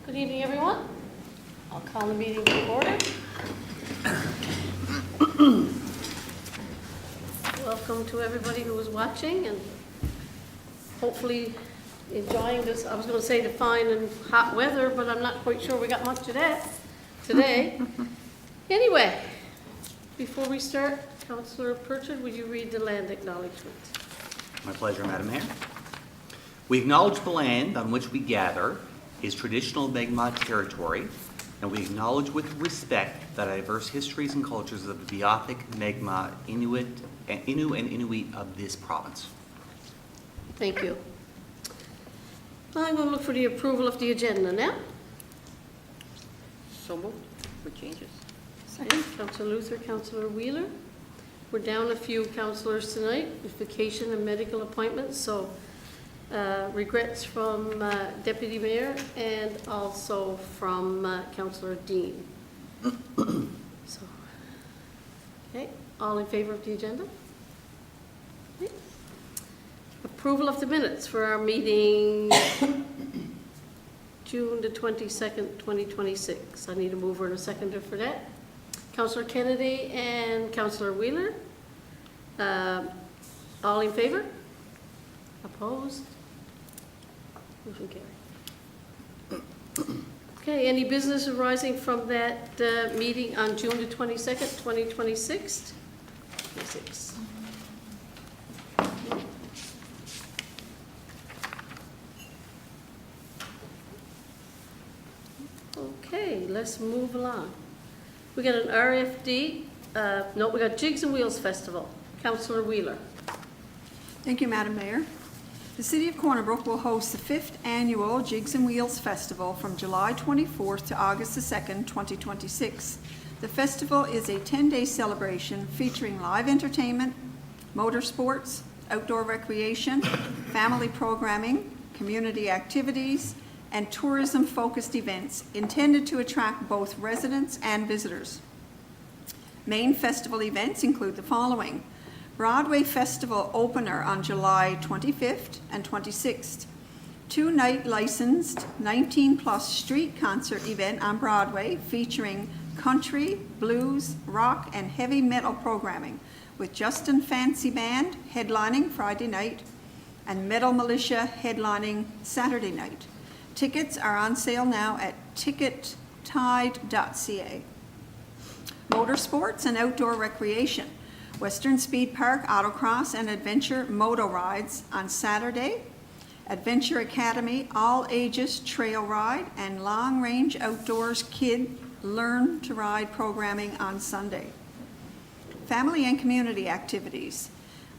Good evening, everyone. I'll call the meeting to order. Welcome to everybody who is watching and hopefully enjoying this, I was going to say the fine and hot weather, but I'm not quite sure we got much of that today. Anyway, before we start, Councillor Pritchard, would you read the land acknowledgement? My pleasure, Madam Mayor. We acknowledge the land on which we gather is traditional Mi'kmaq territory, and we acknowledge with respect the diverse histories and cultures of the Beothuk, Mi'kmaq, Innu, and Inuit of this province. Thank you. I'm going to look for the approval of the agenda now. So moved with changes. Second, Councillor Luther, Councillor Wheeler. We're down a few councillors tonight with vacation and medical appointments, so regrets from Deputy Mayor and also from Councillor Dean. So, okay, all in favor of the agenda? Okay. Approval of the minutes for our meeting June the 22nd, 2026. I need a mover and a seconder for that. Councillor Kennedy and Councillor Wheeler. All in favor? Opposed? Motion carried. Okay, any business arising from that meeting on June the 22nd, 2026? 26. Okay, let's move along. We got an RFD, no, we got Jigs and Wheels Festival. Councillor Wheeler. Thank you, Madam Mayor. The City of Corner Brook will host the 5th Annual Jigs and Wheels Festival from July 24th to August the 2nd, 2026. The festival is a 10-day celebration featuring live entertainment, motorsports, outdoor recreation, family programming, community activities, and tourism-focused events intended to attract both residents and visitors. Main festival events include the following: Broadway Festival opener on July 25th and 26th, two-night licensed 19-plus street concert event on Broadway featuring country, blues, rock, and heavy metal programming with Justin Fancy Band headlining Friday night and Metal Militia headlining Saturday night. Tickets are on sale now at tickettide.ca. Motorsports and outdoor recreation. Western Speed Park Autocross and Adventure Moto Rides on Saturday. Adventure Academy All Ages Trail Ride and Long Range Outdoors Kid Learn to Ride programming on Sunday. Family and community activities.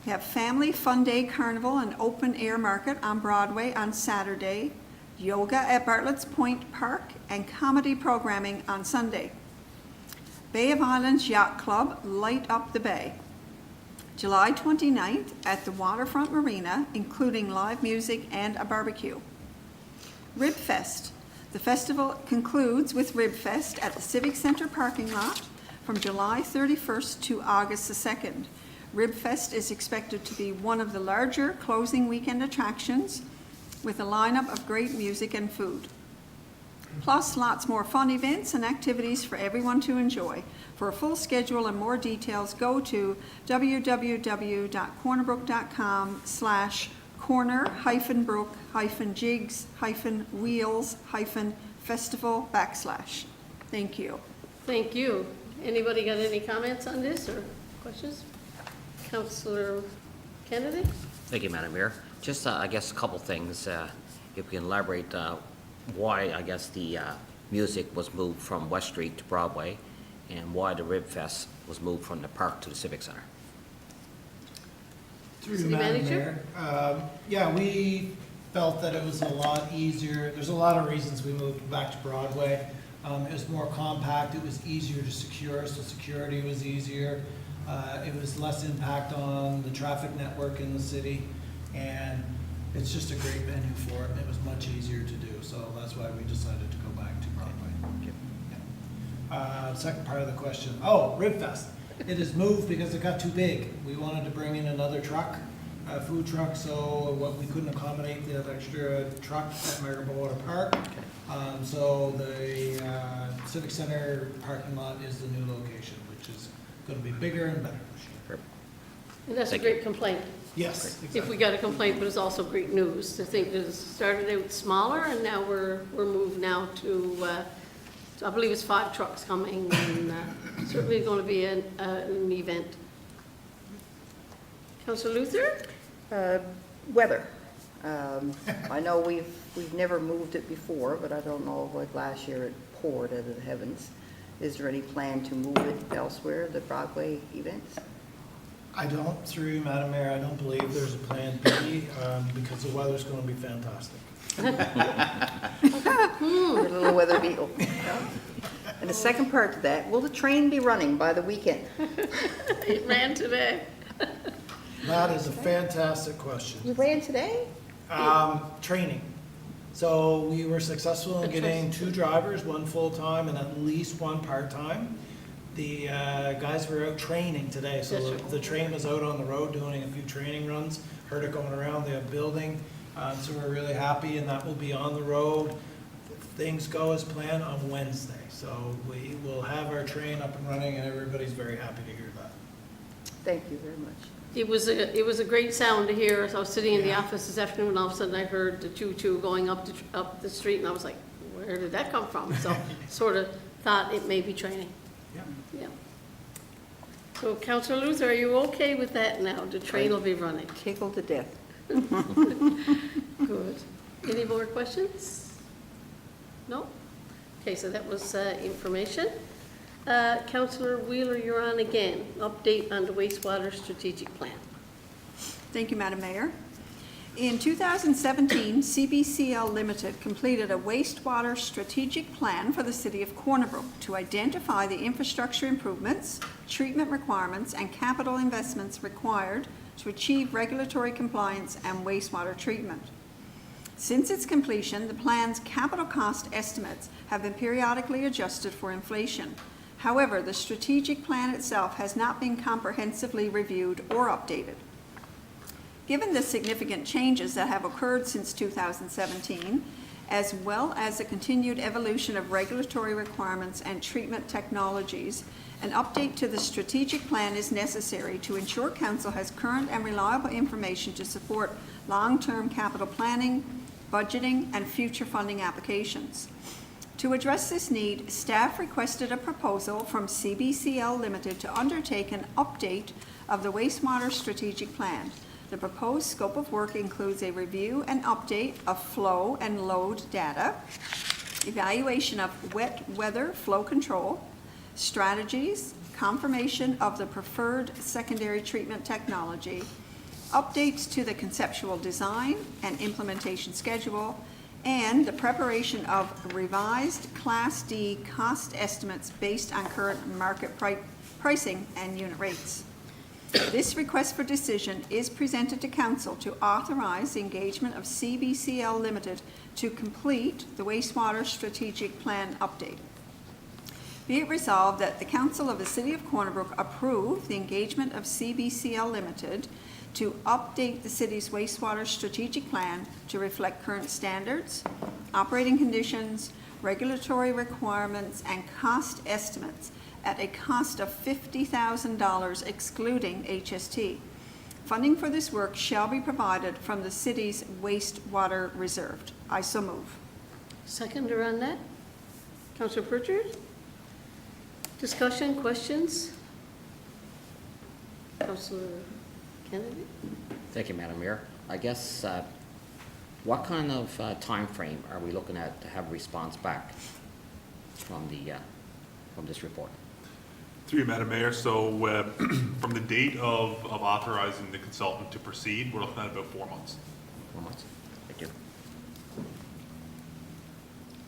We have Family Fun Day Carnival and Open Air Market on Broadway on Saturday. Yoga at Bartlett's Point Park and comedy programming on Sunday. Bay of Islands Yacht Club Light Up the Bay. July 29th at the Waterfront Marina, including live music and a barbecue. Rib Fest. The festival concludes with Rib Fest at the Civic Center parking lot from July 31st to August the 2nd. Rib Fest is expected to be one of the larger closing weekend attractions with a lineup of great music and food. Plus, lots more fun events and activities for everyone to enjoy. For a full schedule and more details, go to www.cornerbrook.com/corner-brook-jigs-wheels-festival/. Thank you. Thank you. Anybody got any comments on this or questions? Councillor Kennedy? Thank you, Madam Mayor. Just, I guess, a couple things. If we can elaborate why, I guess, the music was moved from West Street to Broadway and why the Rib Fest was moved from the park to the Civic Center. Through City Madam Manager? Mayor. Yeah, we felt that it was a lot easier. There's a lot of reasons we moved back to Broadway. It was more compact, it was easier to secure, so security was easier. It was less impact on the traffic network in the city, and it's just a great venue for it, and it was much easier to do, so that's why we decided to go back to Broadway. Second part of the question, Rib Fest. It is moved because it got too big. We wanted to bring in another truck, food truck, so what we couldn't accommodate the extra truck at Water Park. So the Civic Center parking lot is the new location, which is going to be bigger and better this year. And that's a Thank you. great complaint. Yes, If we exactly. got a complaint, but it's also great news to think that it started out smaller and now we're moved now to, I believe it's 5 trucks coming and certainly going to be an event. Councillor Luther? Weather. I know we've never moved it before, but I don't know, like last year it poured out of the heavens. Is there any plan to move it elsewhere, the Broadway events? I don't, through you, Madam Mayor, I don't believe there's a plan B, because the weather's going to be fantastic. The little weather beetle. And the second part to that, will the train be running by the weekend? It ran today. That is a fantastic question. You ran today? Training. So we were successful in getting 2 drivers, 1 full-time and at least 1 part-time. The guys were out training today, so the train was out on the road doing a few training runs, heard it going around the building. So we're really happy, and that will be on the road. If things go as planned on Wednesday. So we will have our train up and running, and everybody's very happy to hear that. Thank you very much. It was a great sound to hear. As I was sitting in the Yeah. office this afternoon, all of a sudden I heard the choo-choo going up the street, and I was like, where did that come from? So sort of thought it may be training. Yeah. Yeah. So Councillor Luther, are you okay with that now? The train will be running? Tickled to death. Good. Any more questions? No? Okay, so that was information. Councillor Wheeler, you're on again. Update on the wastewater strategic plan. Thank you, Madam Mayor. In 2017, CBCL Limited completed a wastewater strategic plan for the city of Corner Brook to identify the infrastructure improvements, treatment requirements, and capital investments required to achieve regulatory compliance and wastewater treatment. Since its completion, the plan's capital cost estimates have been periodically adjusted for inflation. However, the strategic plan itself has not been comprehensively reviewed or updated. Given the significant changes that have occurred since 2017, as well as the continued evolution of regulatory requirements and treatment technologies, an update to the strategic plan is necessary to ensure Council has current and reliable information to support long-term capital planning, budgeting, and future funding applications. To address this need, staff requested a proposal from CBCL Limited to undertake an update of the wastewater strategic plan. The proposed scope of work includes a review and update of flow and load data, evaluation of wet weather flow control, strategies, confirmation of the preferred secondary treatment technology, updates to the conceptual design and implementation schedule, and the preparation of revised Class D cost estimates based on current market pricing and unit rates. This request for decision is presented to Council to authorize the engagement of CBCL Limited to complete the wastewater strategic plan update. Be it resolved that the Council of the City of Corner Brook approve the engagement of CBCL Limited to update the city's wastewater strategic plan to reflect current standards, operating conditions, regulatory requirements, and cost estimates at a cost of $50,000 excluding HST. Funding for this work shall be provided from the city's wastewater reserve. I so move. Seconder on that? Councillor Pritchard? Discussion, questions? Councillor Kennedy? Thank you, Madam Mayor. I guess, what kind of time frame are we looking at to have a response back from this report? Through you, Madam Mayor, so from the date of authorizing the consultant to proceed, we're looking at about 4 months. 4 months? Thank you.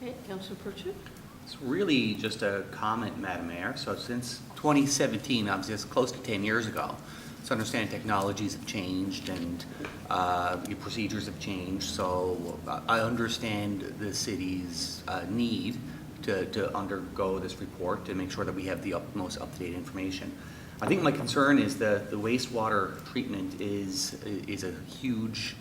Okay, Councillor Pritchard? It's really just a comment, Madam Mayor. So since 2017, obviously it's close to 10 years ago, so I understand technologies have changed and your procedures have changed. So I understand the city's need to undergo this report to make sure that we have the most up-to-date information. I think my concern is the wastewater treatment is a huge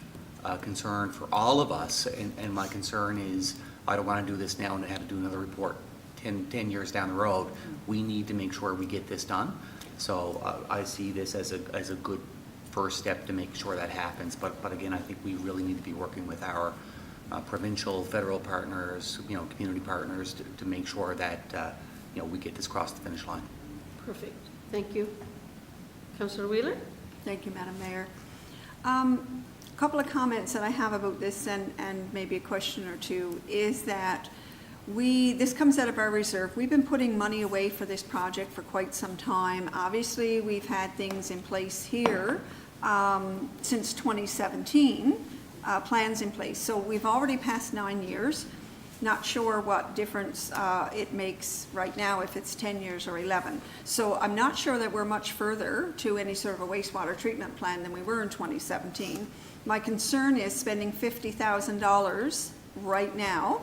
concern for all of us, and my concern is I don't want to do this now and have to do another report 10 years down the road. We need to make sure we get this done. So I see this as a good first step to make sure that happens. But again, I think we really need to be working with our provincial, federal partners, community partners to make sure that we get this across the finish line. Perfect. Thank you. Councillor Wheeler? Thank you, Madam Mayor. A couple of comments that I have about this and maybe a question or two is that this comes out of our reserve. We've been putting money away for this project for quite some time. Obviously, we've had things in place here since 2017, plans in place. So we've already passed 9 years. Not sure what difference it makes right now if it's 10 years or 11. So I'm not sure that we're much further to any sort of a wastewater treatment plan than we were in 2017. My concern is spending $50,000 right now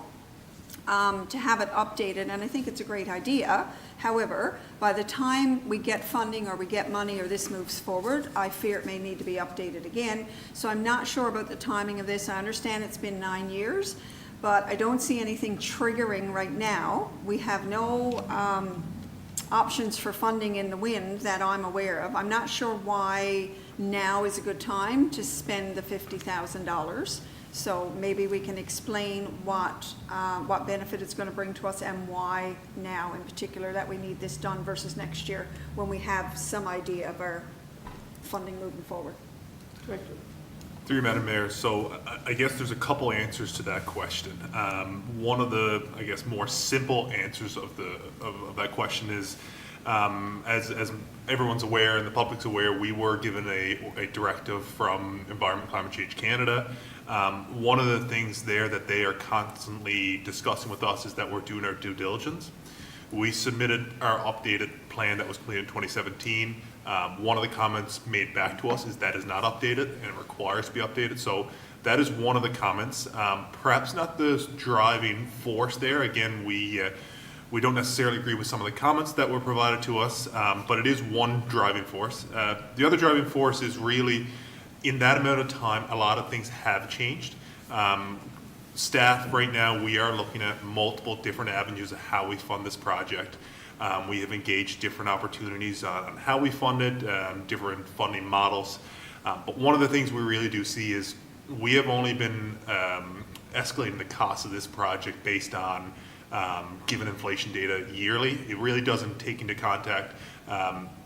to have it updated, and I think it's a great idea. However, by the time we get funding or we get money or this moves forward, I fear it may need to be updated again. So I'm not sure about the timing of this. I understand it's been 9 years, but I don't see anything triggering right now. We have no options for funding in the wind that I'm aware of. I'm not sure why now is a good time to spend the $50,000. So maybe we can explain what benefit it's going to bring to us and why now in particular that we need this done versus next year when we have some idea of our funding moving forward. Director. Through you, Madam Mayor, so I guess there's a couple answers to that question. One of the, I guess, more simple answers of that question is, as everyone's aware and the public's aware, we were given a directive from Environment Climate Change Canada. One of the things there that they are constantly discussing with us is that we're doing our due diligence. We submitted our updated plan that was completed in 2017. One of the comments made back to us is that is not updated and it requires to be updated. So that is one of the comments. Perhaps not the driving force there. Again, we don't necessarily agree with some of the comments that were provided to us, but it is one driving force. The other driving force is really, in that amount of time, a lot of things have changed. Staff, right now, we are looking at multiple different avenues of how we fund this project. We have engaged different opportunities on how we fund it, different funding models. But one of the things we really do see is we have only been escalating the cost of this project based on given inflation data yearly. It really doesn't take into contact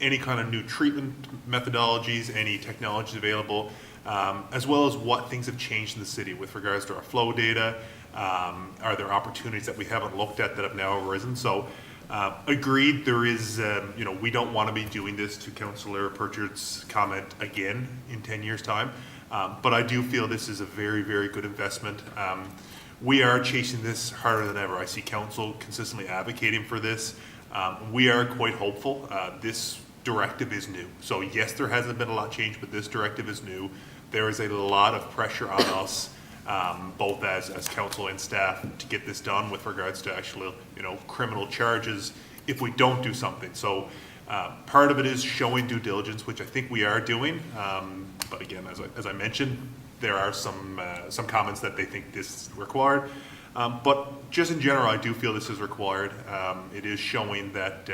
any kind of new treatment methodologies, any technologies available, as well as what things have changed in the city with regards to our flow data. Are there opportunities that we haven't looked at that have now arisen? So agreed, there is, we don't want to be doing this, to Councillor Pritchard's comment, again in 10 years' time. But I do feel this is a very, very good investment. We are chasing this harder than ever. I see council consistently advocating for this. We are quite hopeful. This directive is new. So yes, there hasn't been a lot changed, but this directive is new. There is a lot of pressure on us, both as council and staff, to get this done with regards to actual, criminal charges if we don't do something. So part of it is showing due diligence, which I think we are doing. But again, as I mentioned, there are some comments that they think this is required. But just in general, I do feel this is required. It is showing that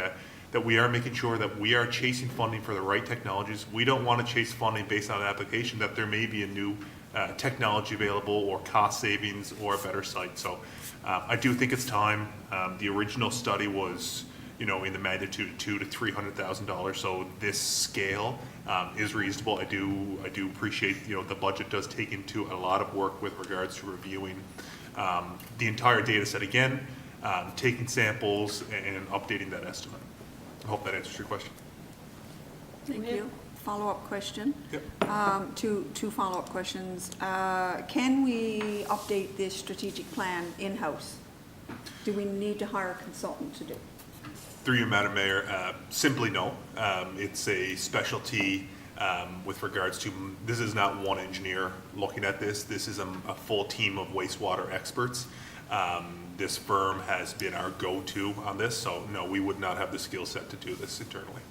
we are making sure that we are chasing funding for the right technologies. We don't want to chase funding based on an application that there may be a new technology available or cost savings or a better site. So I do think it's time. The original study was, in the magnitude of $200,000 to $300,000. So this scale is reasonable. I do appreciate, the budget does take into a lot of work with regards to reviewing the entire data set again, taking samples and updating that estimate. I hope that answers your question. Thank you. Follow-up question. Yep. Two follow-up questions. Can we update this strategic plan in-house? Do we need to hire a consultant to do? Through you, Madam Mayor, simply no. It's a specialty with regards to, this is not one engineer looking at this. This is a full team of wastewater experts. This firm has been our go-to on this, so no, we would not have the skill set to do this internally.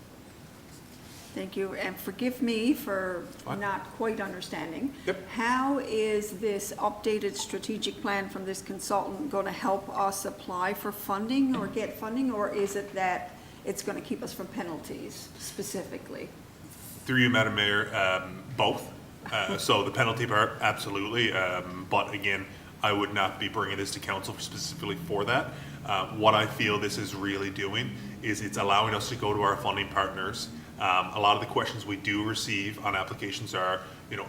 Thank you, and forgive me for Fine. not quite understanding. Yep. How is this updated strategic plan from this consultant going to help us apply for funding or get funding? Or is it that it's going to keep us from penalties specifically? Through you, Madam Mayor, both. So the penalty part, absolutely. But again, I would not be bringing this to council specifically for that. What I feel this is really doing is it's allowing us to go to our funding partners. A lot of the questions we do receive on applications are,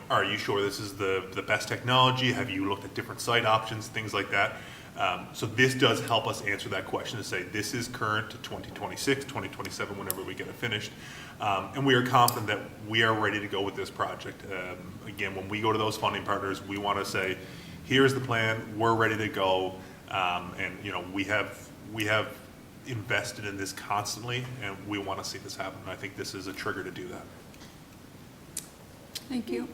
are you sure this is the best technology? Have you looked at different site options, things like that? So this does help us answer that question to say this is current to 2026, 2027, whenever we get it finished. And we are confident that we are ready to go with this project. Again, when we go to those funding partners, we want to say, here's the plan, we're ready to go. And we have invested in this constantly, and we want to see this happen. And I think this is a trigger to do that. Thank you.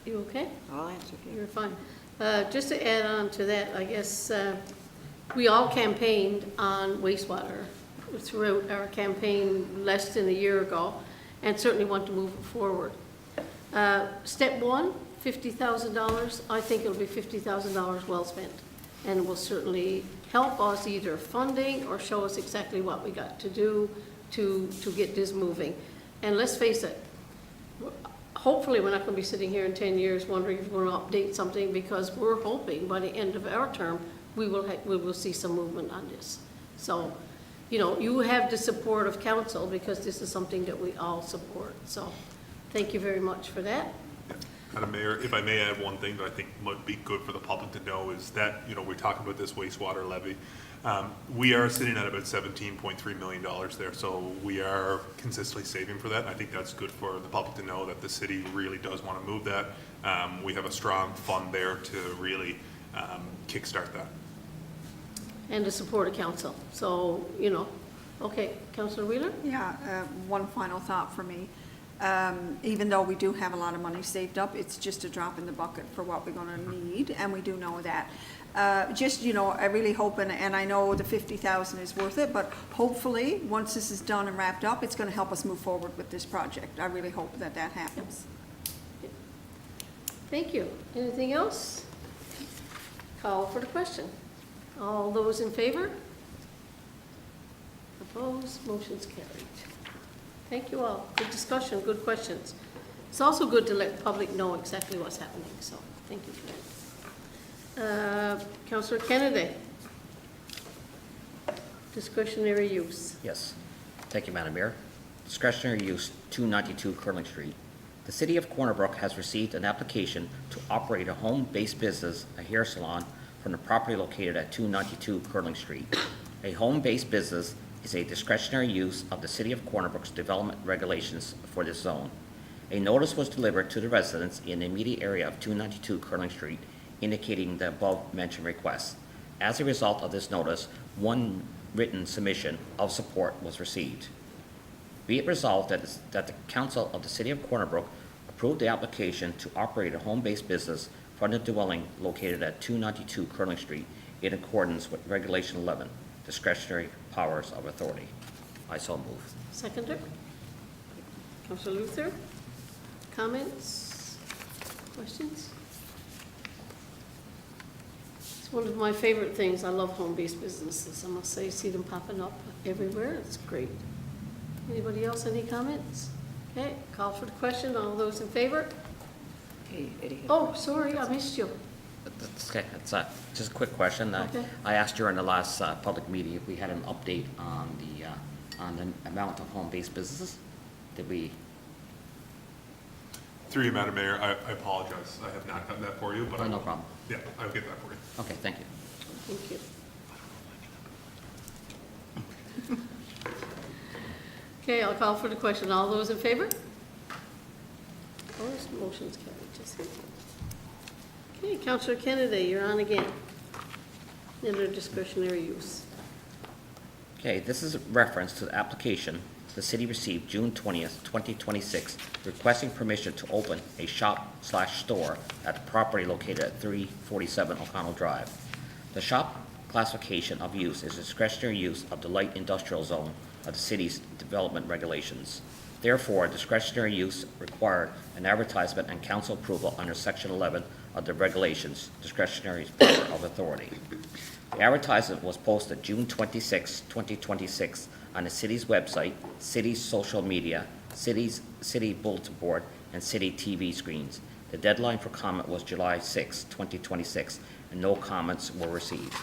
You okay? I'll answer. You're fine. Just to add on to that, I guess, we all campaigned on wastewater throughout our campaign less than a year ago, and certainly want to move it forward. Step one, $50,000, I think it'll be $50,000 well spent, and it will certainly help us either funding or show us exactly what we got to do to get this moving. And let's face it, hopefully we're not going to be sitting here in 10 years wondering if we're going to update something, because we're hoping by the end of our term we will see some movement on this. So, you have the support of council, because this is something that we all support. So thank you very much for that. Madam Mayor, if I may add one thing that I think might be good for the public to know is that, we're talking about this wastewater levy. We are sitting at about $17.3 million there, so we are consistently saving for that. And I think that's good for the public to know that the city really does want to move that. We have a strong fund there to really kickstart that. And the support of council. So, okay, Councillor Wheeler? Yeah, one final thought for me. Even though we do have a lot of money saved up, it's just a drop in the bucket for what we're gonna need, and we do know that. I really hope, and I know the 50,000 is worth it, but hopefully, once this is done and wrapped up, it's gonna help us move forward with this project. I really hope that happens. Thank you. Anything else? Call for the question. All those in favor? Opposed? Motion's carried. Thank you all. Good discussion, good questions. It's also good to let the public know exactly what's happening, so thank you for that. Councillor Kennedy. Discretionary use. Yes. Thank you, Madam Mayor. Discretionary use, 292 Curling Street. The City of Corner Brook has received an application to operate a home-based business, a hair salon, from the property located at 292 Curling Street. A home-based business is a discretionary use of the City of Corner Brook's development regulations for this zone. A notice was delivered to the residents in the immediate area of 292 Curling Street indicating the above-mentioned request. As a result of this notice, one written submission of support was received. Be it resolved that the Council of the City of Corner Brook approved the application to operate a home-based business from the dwelling located at 292 Curling Street in accordance with Regulation 11, Discretionary Powers of Authority. I so move. Seconder. Councillor Luther. Comments? Questions? It's one of my favorite things. I love home-based businesses. I must say, see them popping up everywhere. It's great. Anybody else, any comments? Okay, call for the question. All those in favor? Hey, Eddie. Oh, sorry, I missed you. That's okay. It's just a quick question. Okay. I asked during the last public meeting if we had an update on the amount of home-based businesses. Did we? Through you, Madam Mayor, I apologize. I have not gotten that for you, but Oh, no problem. Yeah, I'll get that for you. Okay, thank you. Thank you. Okay, I'll call for the question. All those in favor? Opposed? Motion's carried. Just okay, Councillor Kennedy, you're on again. Under discretionary use. Okay, this is a reference to the application the city received June 20th, 2026, requesting permission to open a shop/store at the property located at 347 O'Connell Drive. The shop classification of use is discretionary use of the light industrial zone of the city's development regulations. Therefore, discretionary use required an advertisement and council approval under Section 11 of the regulations, discretionary power of authority. The advertisement was posted June 26, 2026 on the city's website, city's social media, city bulletin board, and city TV screens. The deadline for comment was July 6, 2026, and no comments were received.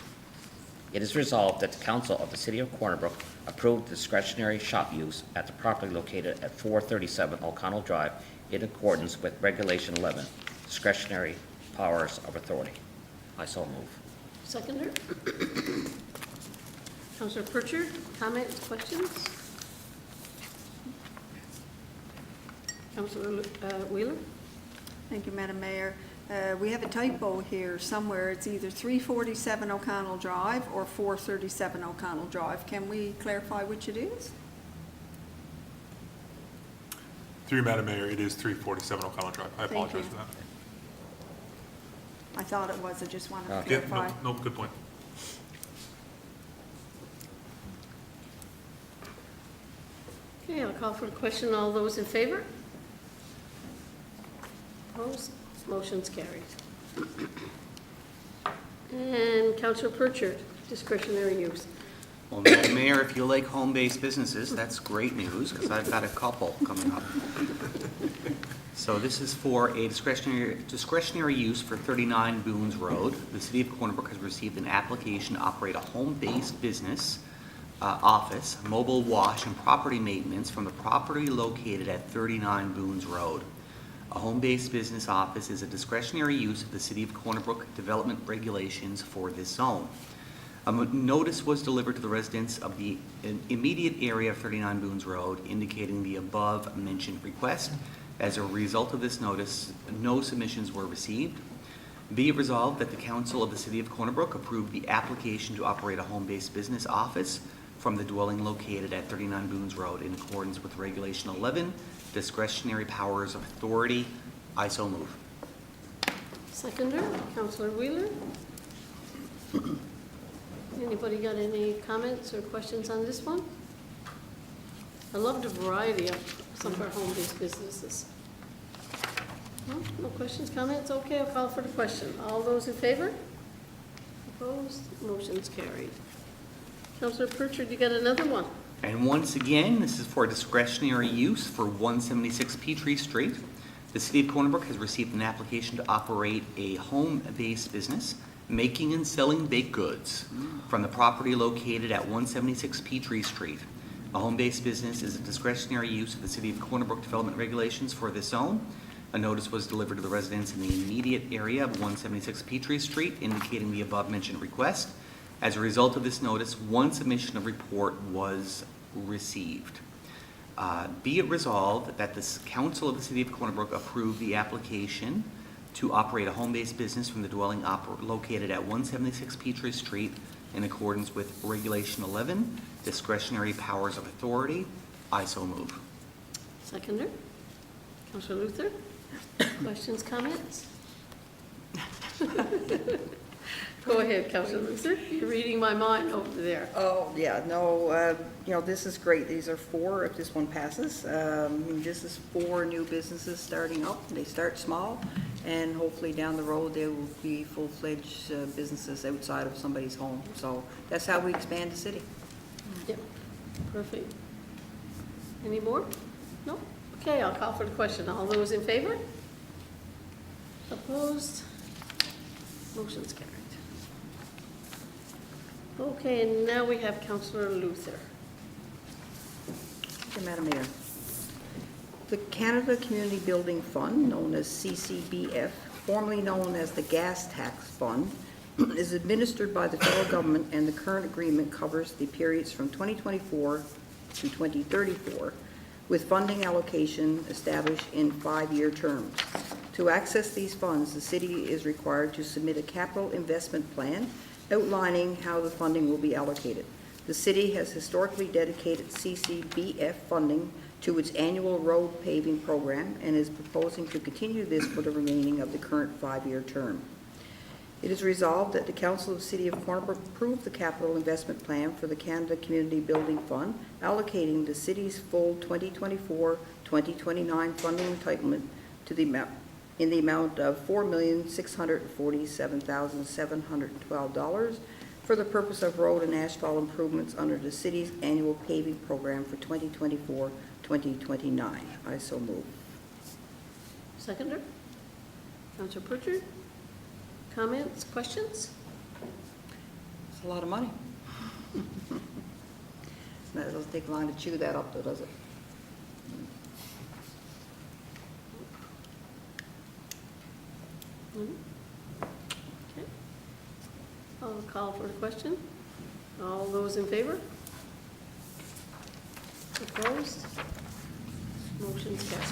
It is resolved that the Council of the City of Corner Brook approved discretionary shop use at the property located at 437 O'Connell Drive in accordance with Regulation 11, discretionary powers of authority. I so move. Seconder? Councillor Pritchard, comments, questions? Councillor Wheeler? Thank you, Madam Mayor. We have a typo here somewhere. It's either 347 O'Connell Drive or 437 O'Connell Drive. Can we clarify which it is? Through you, Madam Mayor, it is 347 O'Connell Drive. I Thank apologize you. for that. I thought it was. I just wanted to Okay. Yeah, clarify. no, good point. Okay, I'll call for the question. All those in favor? Opposed? Motion's carried. And Councillor Pritchard, discretionary use. Well, Madam Mayor, if you like home-based businesses, that's great news, because I've got a couple coming up. So this is for a discretionary use for 39 Boones Road. The City of Corner Brook has received an application to operate a home-based business office, mobile wash, and property maintenance from the property located at 39 Boones Road. A home-based business office is a discretionary use of the City of Corner Brook development regulations for this zone. A notice was delivered to the residents of the immediate area of 39 Boones Road indicating the above-mentioned request. As a result of this notice, no submissions were received. Be it resolved that the Council of the City of Corner Brook approved the application to operate a home-based business office from the dwelling located at 39 Boones Road in accordance with Regulation 11, discretionary powers of authority. I so move. Seconder, Councillor Wheeler. Anybody got any comments or questions on this one? I love the variety of some of our home-based businesses. No, no questions, comments? Okay, I'll call for the question. All those in favor? Opposed? Motion's carried. Councillor Pritchard, you got another one? And once again, this is for discretionary use for 176 Peachtree Street. The City of Corner Brook has received an application to operate a home-based business making and selling baked goods from the property located at 176 Peachtree Street. A home-based business is a discretionary use of the City of Corner Brook development regulations for this zone. A notice was delivered to the residents in the immediate area of 176 Peachtree Street indicating the above-mentioned request. As a result of this notice, one submission of report was received. Be it resolved that the Council of the City of Corner Brook approve the application to operate a home-based business from the dwelling located at 176 Peachtree Street in accordance with Regulation 11, discretionary powers of authority. I so move. Seconder, Councillor Luther. Questions, comments? Go ahead, Councillor Luther. You're reading my mind over there. Oh, yeah, no, this is great. These are four, if this one passes. This is four new businesses starting up. They start small, and hopefully down the road, they will be full-fledged businesses outside of somebody's home. So that's how we expand the city. Yep, perfect. Any more? No? Okay, I'll call for the question. All those in favor? Opposed? Motion's carried. Okay, and now we have Councillor Luther. Okay, Madam Mayor. The Canada Community Building Fund, known as CCBF, formerly known as the Gas Tax Fund, is administered by the federal government, and the current agreement covers the periods from 2024 to 2034, with funding allocation established in 5-year terms. To access these funds, the city is required to submit a capital investment plan outlining how the funding will be allocated. The city has historically dedicated CCBF funding to its annual road paving program and is proposing to continue this for the remaining of the current 5-year term. It is resolved that the Council of the City of Corner Brook approve the capital investment plan for the Canada Community Building Fund, allocating the city's full 2024-2029 funding entitlement to the amount in the amount of $4,647,712 for the purpose of road and asphalt improvements under the city's annual paving program for 2024-2029. I so move. Seconder? Councillor Pritchard? Comments, questions? It's a lot of money. It doesn't take long to chew that up, though, does it? Okay. I'll call for the question. All those in favor? Opposed? Motion's carried.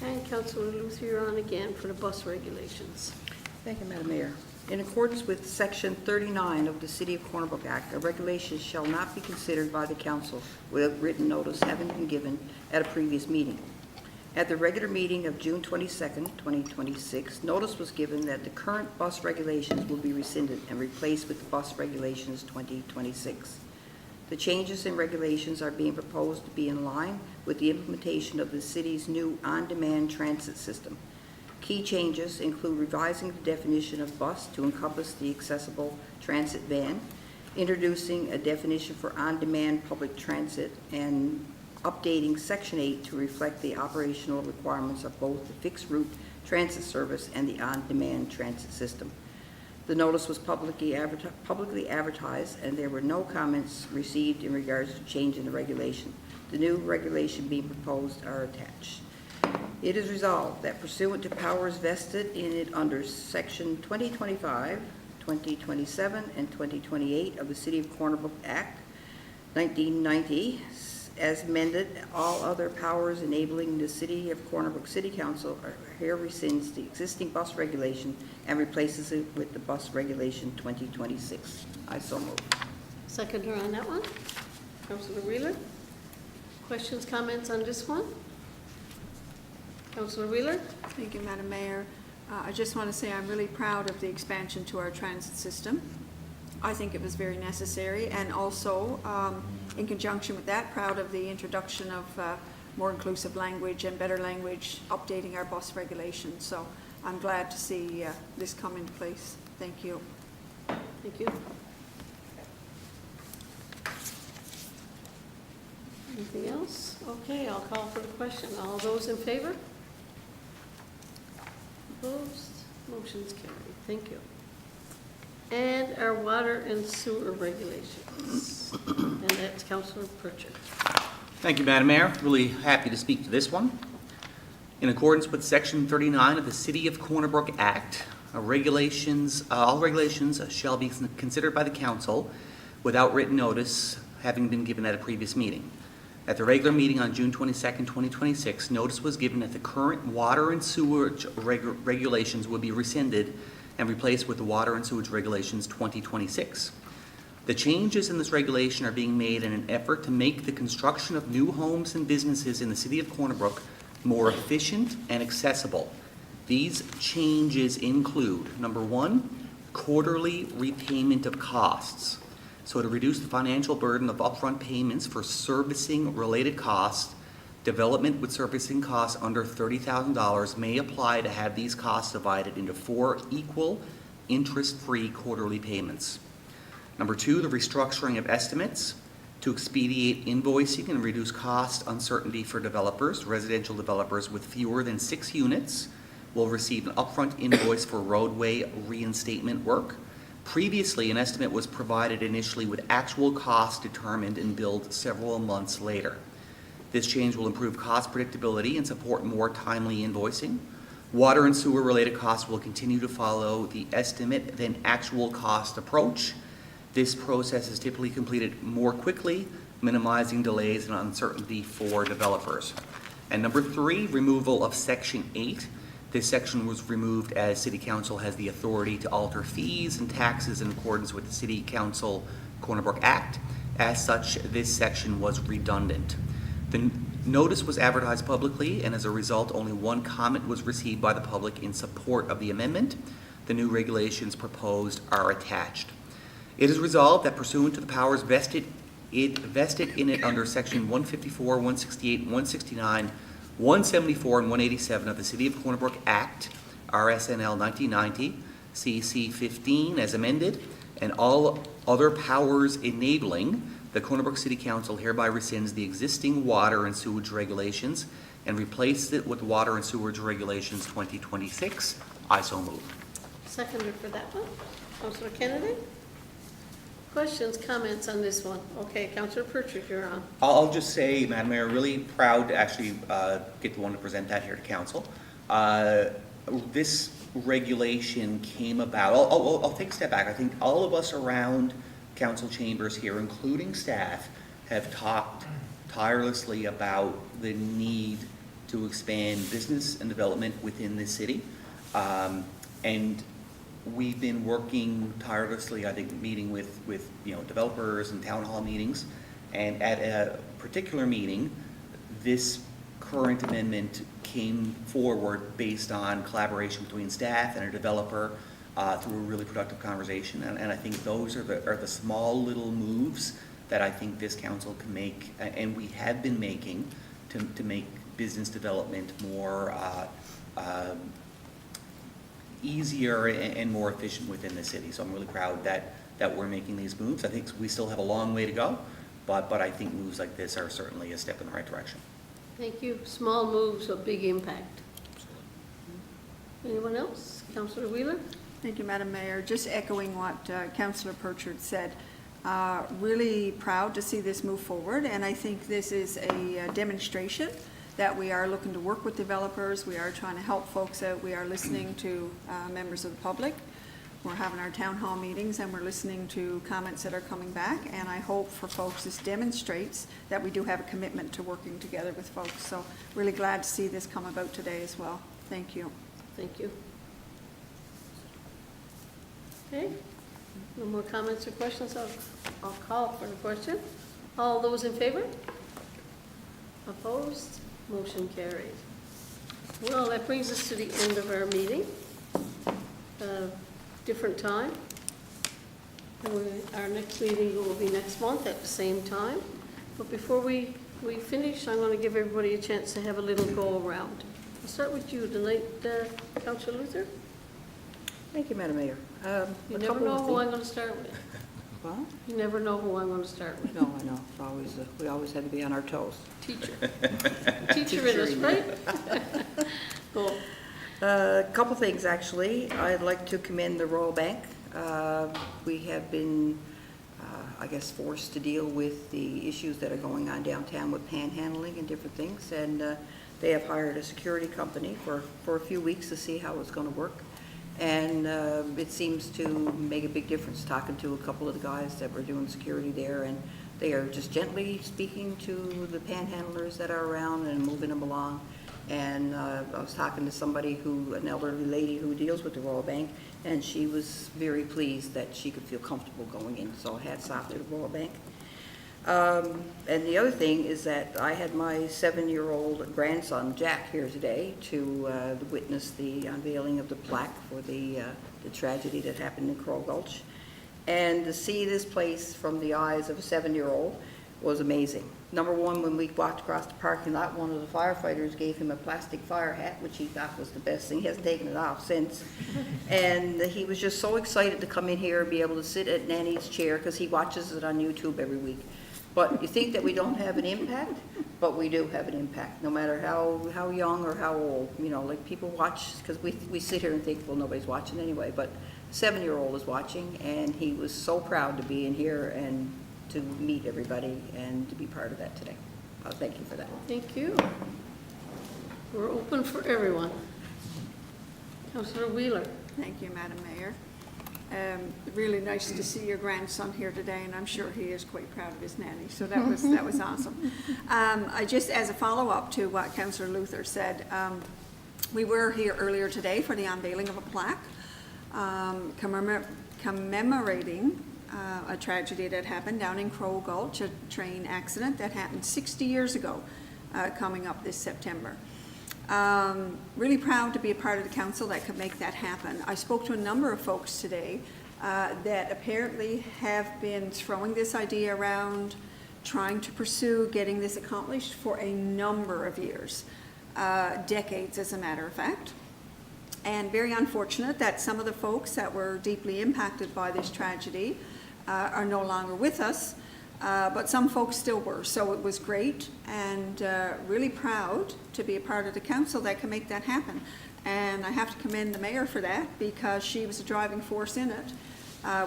And Councillor Luther, you're on again for the bus regulations. Thank you, Madam Mayor. In accordance with Section 39 of the City of Corner Brook Act, a regulation shall not be considered by the council without written notice having been given at a previous meeting. At the regular meeting of June 22nd, 2026, notice was given that the current bus regulations will be rescinded and replaced with the Bus Regulations 2026. The changes in regulations are being proposed to be in line with the implementation of the city's new on-demand transit system. Key changes include revising the definition of bus to encompass the accessible transit van, introducing a definition for on-demand public transit, and updating Section 8 to reflect the operational requirements of both the fixed-route transit service and the on-demand transit system. The notice was publicly advertised, and there were no comments received in regards to change in the regulation. The new regulation being proposed are attached. It is resolved that pursuant to powers vested in it under Section 2025, 2027, and 2028 of the City of Corner Brook Act 1990, as amended, all other powers enabling the City of Corner Brook City Council here rescinds the existing bus regulation and replaces it with the Bus Regulation 2026. I so move. Seconder on that one? Councillor Wheeler? Questions, comments on this one? Councillor Wheeler? Thank you, Madam Mayor. I just want to say I'm really proud of the expansion to our transit system. I think it was very necessary, and also, in conjunction with that, proud of the introduction of more inclusive language and better language, updating our bus regulations. So I'm glad to see this come into place. Thank you. Thank you. Anything else? Okay, I'll call for the question. All those in favor? Opposed? Motion's carried. Thank you. And our water and sewer regulations. And that's Councillor Pritchard. Thank you, Madam Mayor. Really happy to speak to this one. In accordance with Section 39 of the City of Corner Brook Act, all regulations shall be considered by the council without written notice having been given at a previous meeting. At the regular meeting on June 22nd, 2026, notice was given that the current water and sewage regulations would be rescinded and replaced with the Water and Sewage Regulations 2026. The changes in this regulation are being made in an effort to make the construction of new homes and businesses in the City of Corner Brook more efficient and accessible. These changes include, number one, quarterly repayment of costs. So to reduce the financial burden of upfront payments for servicing related costs, development with servicing costs under $30,000 may apply to have these costs divided into 4 equal interest-free quarterly payments. Number two, the restructuring of estimates to expedite invoicing and reduce cost uncertainty for developers. Residential developers with fewer than 6 units will receive an upfront invoice for roadway reinstatement work. Previously, an estimate was provided initially with actual costs determined and billed several months later. This change will improve cost predictability and support more timely invoicing. Water and sewer related costs will continue to follow the estimate then actual cost approach. This process is typically completed more quickly, minimizing delays and uncertainty for developers. And number three, removal of Section 8. This section was removed as City Council has the authority to alter fees and taxes in accordance with the City Council Corner Brook Act. As such, this section was redundant. Notice was advertised publicly, and as a result, only one comment was received by the public in support of the amendment. The new regulations proposed are attached. It is resolved that pursuant to the powers vested in it under Section 154, 168, 169, 174, and 187 of the City of Corner Brook Act, RSNL 1990, CC 15 as amended, and all other powers enabling, the Corner Brook City Council hereby rescinds the existing water and sewage regulations and replaces it with Water and Sewage Regulations 2026. I so move. Seconder for that one. Councillor Kennedy? Questions, comments on this one? Okay, Councillor Pritchard, you're on. I'll just say, Madam Mayor, really proud to actually get the one to present that here to council. This regulation came about, I'll take a step back. I think all of us around council chambers here, including staff, have talked tirelessly about the need to expand business and development within this city. And we've been working tirelessly, I think, meeting with developers and town hall meetings. And at a particular meeting, this current amendment came forward based on collaboration between staff and a developer through a really productive conversation. And I think those are the small little moves that I think this council can make, and we have been making, to make business development more easier and more efficient within the city. So I'm really proud that we're making these moves. I think we still have a long way to go, but I think moves like this are certainly a step in the right direction. Thank you. Small moves, a big impact. Anyone else? Councillor Wheeler? Thank you, Madam Mayor. Just echoing what Councillor Pritchard said. Really proud to see this move forward, and I think this is a demonstration that we are looking to work with developers. We are trying to help folks out. We are listening to members of the public. We're having our town hall meetings and we're listening to comments that are coming back, and I hope for folks this demonstrates that we do have a commitment to working together with folks. So really glad to see this come about today as well. Thank you. Thank you. Okay, no more comments or questions? I'll call for the question. All those in favor? Opposed? Motion carried. Well, that brings us to the end of our meeting. Different time. Our next meeting will be next month at the same time. But before we finish, I'm going to give everybody a chance to have a little go around. I'll start with you tonight, Councillor Luther. Thank you, Madam Mayor. You never know who I'm going to start with. Well, You never know who I'm going to start with. no, I know. It's always, we always had to be on our toes. Teacher. Teacher in us, right? Go. A couple things, actually. I'd like to commend the Royal Bank. We have been, I guess, forced to deal with the issues that are going on downtown with panhandling and different things, and they have hired a security company for a few weeks to see how it's going to work. And it seems to make a big difference, talking to a couple of the guys that were doing security there, and they are just gently speaking to the panhandlers that are around and moving them along. And I was talking to somebody an elderly lady who deals with the Royal Bank, and she was very pleased that she could feel comfortable going in. So hats off to the Royal Bank. And the other thing is that I had my 7-year-old grandson, Jack, here today to witness the unveiling of the plaque for the tragedy that happened in Crow Gulch. And to see this place from the eyes of a 7-year-old was amazing. Number one, when we walked across the parking lot, one of the firefighters gave him a plastic fire hat, which he thought was the best thing. He hasn't taken it off since. And he was just so excited to come in here and be able to sit at Nanny's chair, because he watches it on YouTube every week. But you think that we don't have an impact, but we do have an impact, no matter how young or how old. You know, like people watch, because we sit here and think, well, nobody's watching anyway, but a 7-year-old is watching, and he was so proud to be in here and to meet everybody and to be part of that today. Thank you for that. Thank you. We're open for everyone. Councillor Wheeler. Thank you, Madam Mayor. Really nice to see your grandson here today, and I'm sure he is quite proud of his nanny. So that was awesome. I just, as a follow-up to what Councillor Luther said, we were here earlier today for the unveiling of a plaque commemorating a tragedy that happened down in Crow Gulch, a train accident that happened 60 years ago. coming up this September. Really proud to be a part of the council that could make that happen. I spoke to a number of folks today that apparently have been throwing this idea around, trying to pursue getting this accomplished for a number of years, decades as a matter of fact. And very unfortunate that some of the folks that were deeply impacted by this tragedy are no longer with us, but some folks still were. So it was great and really proud to be a part of the council that can make that happen. And I have to commend the mayor for that because she was a driving force in it.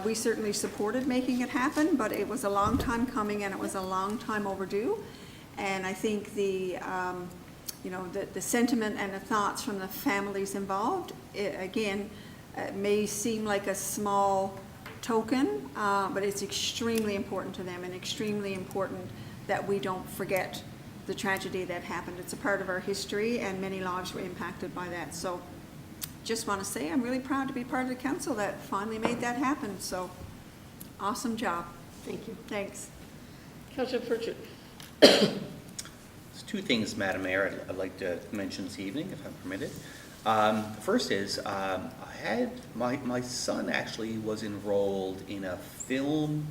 We certainly supported making it happen, but it was a long time coming and it was a long time overdue. And I think the sentiment and the thoughts from the families involved, again, may seem like a small token, but it's extremely important to them and extremely important that we don't forget the tragedy that happened. It's a part of our history and many lives were impacted by that. So just want to say I'm really proud to be part of the council that finally made that happen. So awesome job. Thank you. Thanks. Councillor Pritchard. There's two things, Madam Mayor, I'd like to mention this evening, if I'm permitted. The first is, I had, my son actually was enrolled in a film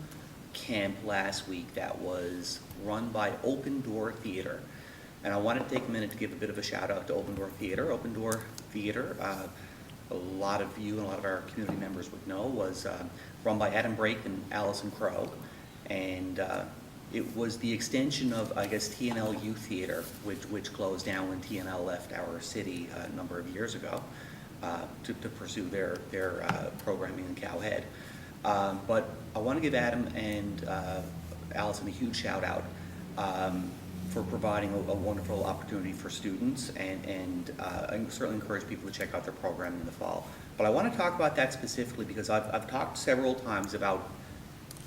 camp last week that was run by Open Door Theater. And I wanted to take a minute to give a bit of a shout out to Open Door Theater. Open Door Theater, a lot of you and a lot of our community members would know, was run by Adam Brake and Allison Crow. And it was the extension of, I guess, TNL Youth Theater, which closed down when TNL left our city a number of years ago to pursue their programming in Cowhead. But I want to give Adam and Allison a huge shout out for providing a wonderful opportunity for students, and I certainly encourage people to check out their programming in the fall. But I want to talk about that specifically because I've talked several times about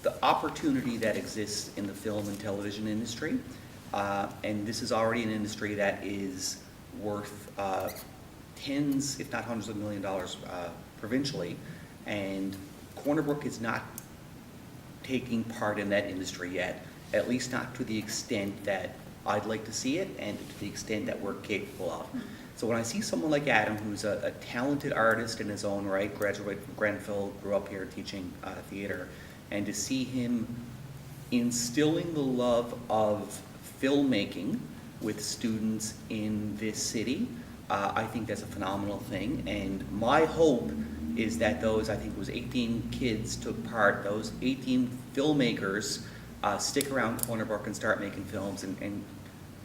the opportunity that exists in the film and television industry, and this is already an industry that is worth tens, if not hundreds of $millions provincially, and Corner Brook is not taking part in that industry yet, at least not to the extent that I'd like to see it and to the extent that we're capable of. So when I see someone like Adam, who's a talented artist in his own right, graduated from Grenfell, grew up here teaching theater, and to see him instilling the love of filmmaking with students in this city, I think that's a phenomenal thing. And my hope is that those, I think it was 18 kids took part, those 18 filmmakers stick around Corner Brook and start making films and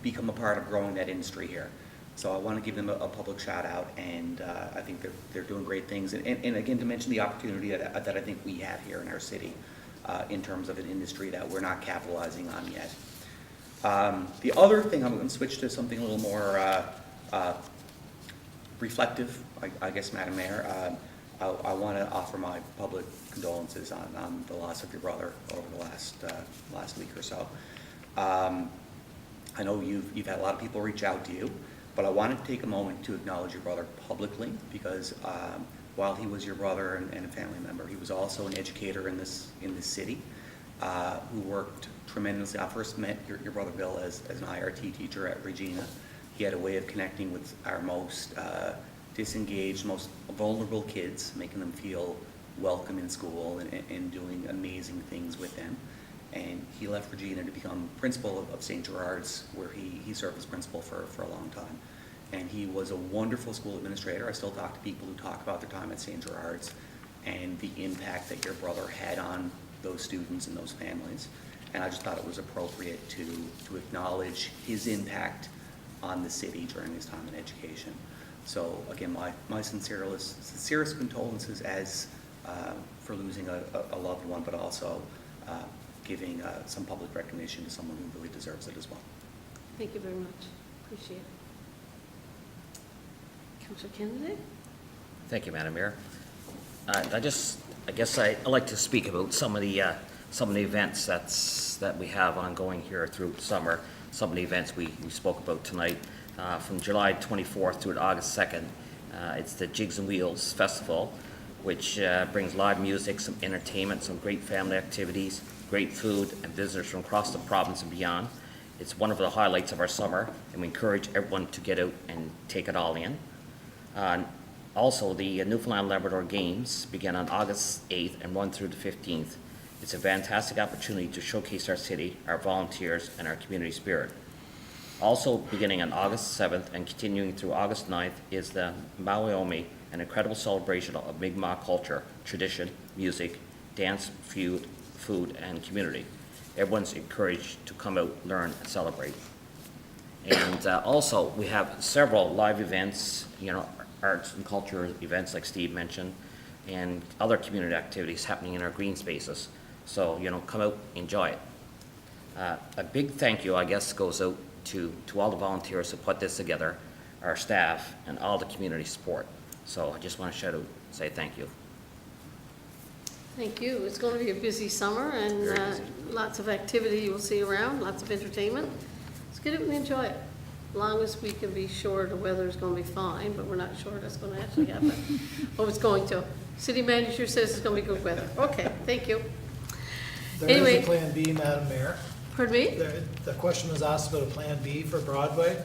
become a part of growing that industry here. So I want to give them a public shout out, and I think they're doing great things. And again, to mention the opportunity that I think we have here in our city in terms of an industry that we're not capitalizing on yet. The other thing, I'm going to switch to something a little more reflective, I guess, Madam Mayor. I want to offer my public condolences on the loss of your brother over the last week or so. I know you've had a lot of people reach out to you, but I wanted to take a moment to acknowledge your brother publicly because while he was your brother and a family member, he was also an educator in this city who worked tremendously. I first met your brother Bill as an IRT teacher at Regina. He had a way of connecting with our most disengaged, most vulnerable kids, making them feel welcome in school and doing amazing things with them. And he left Regina to become principal of St. Gerard's, where he served as principal for a long time. And he was a wonderful school administrator. I still talk to people who talk about their time at St. Gerard's and the impact that your brother had on those students and those families. And I just thought it was appropriate to acknowledge his impact on the city during his time in education. So again, my sincerest condolences as for losing a loved one, but also giving some public recognition to someone who really deserves it as well. Thank you very much. Appreciate it. Councillor Kennedy? Thank you, Madam Mayor. I guess I'd like to speak about some of the events that we have ongoing here through summer. Some of the events we spoke about tonight, from July 24th to August 2nd. It's the Jigs and Wheels Festival, which brings live music, some entertainment, some great family activities, great food, and visitors from across the province and beyond. It's one of the highlights of our summer, and we encourage everyone to get out and take it all in. Also, the Newfoundland Labrador Games begin on August 8th and run through the 15th. It's a fantastic opportunity to showcase our city, our volunteers, and our community spirit. Also, beginning on August 7th and continuing through August 9th is the Mawiomi, an incredible celebration of Mi'kmaq culture, tradition, music, dance, food, and community. Everyone's encouraged to come out, learn, and celebrate. And also, we have several live events, arts and culture events like Steve mentioned, and other community activities happening in our green spaces. So, come out, enjoy it. A big thank you, I guess, goes out to all the volunteers who put this together, our staff, and all the community support. So I just want to shout out, say thank you. Thank you. It's going to be a busy summer and Very busy. lots of activity you'll see around, lots of entertainment. Let's get out and enjoy it. As long as we can be sure the weather's going to be fine, but we're not sure that's going to actually happen. Oh, it's going to. City manager says it's going to be good weather. Okay, thank you. There is Anyway. a Plan B, Madam Mayor. Pardon me? The question was asked about a Plan B for Broadway.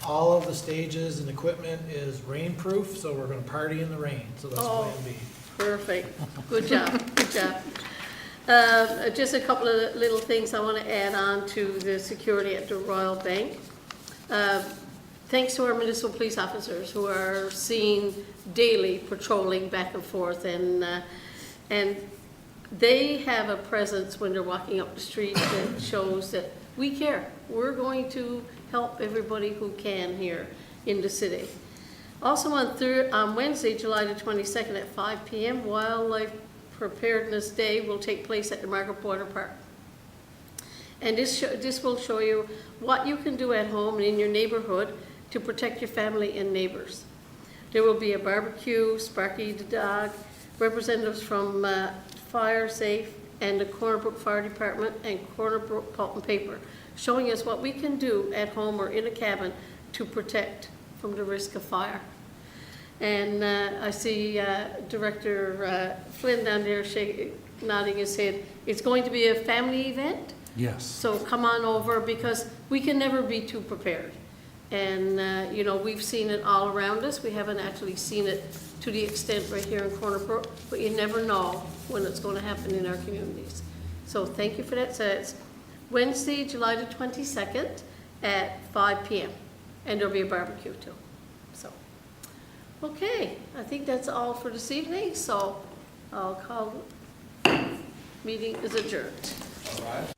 All of the stages and equipment is rainproof, so we're gonna party in the rain, so that's Oh. Plan B. Perfect. Good job. Good job. Just a couple of little things I want to add on to the security at the Royal Bank. Thanks to our municipal police officers who are seen daily patrolling back and forth, and they have a presence when they're walking up the street that shows that we care. We're going to help everybody who can here in the city. Also on Wednesday, July the 22nd at 5 p.m., Wildlife Preparedness Day will take place at the Margaret Porter Park. And this will show you what you can do at home and in your neighborhood to protect your family and neighbors. There will be a barbecue, Sparky the dog, representatives from Fire Safe and the Corner Brook Fire Department and Corner Brook Pulp and Paper, showing us what we can do at home or in a cabin to protect from the risk of fire. And I see Director Flynn down there nodding his head. It's going to be a family event. Yes. So come on over, because we can never be too prepared. And, we've seen it all around us. We haven't actually seen it to the extent right here in Corner Brook, but you never know when it's going to happen in our communities. So thank you for that. So it's Wednesday, July the 22nd at 5 p.m. And there'll be a barbecue too. So, okay, I think that's all for this evening. So I'll call, meeting is adjourned. All right.